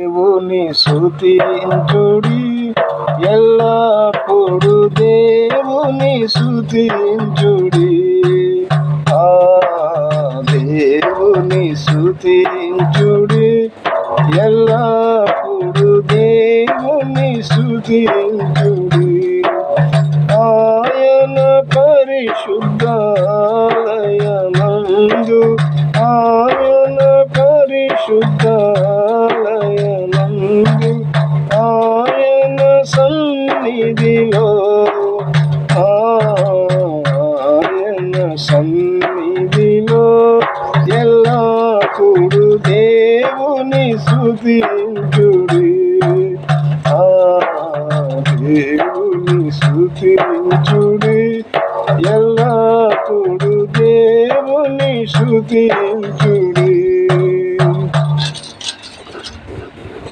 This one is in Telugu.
దేవుని స్తుతించుడి, ఎల్లప్పుడు దేవుని స్తుతించుడి. దేవుని స్తుతించుడి, ఎల్లప్పుడు దేవుని స్తుతించుడి. ఆయన పరిశుద్ధాలయమందు, ఆయన పరిశుద్ధాలయమందు, ఆయన సన్నిధిలో, ఆయన సన్నిధిలో ఎల్లప్పుడు దేవుని స్తుతించుడి. దేవుని స్తుతించుడి, ఎల్లప్పుడు దేవుని స్తుతించుడి.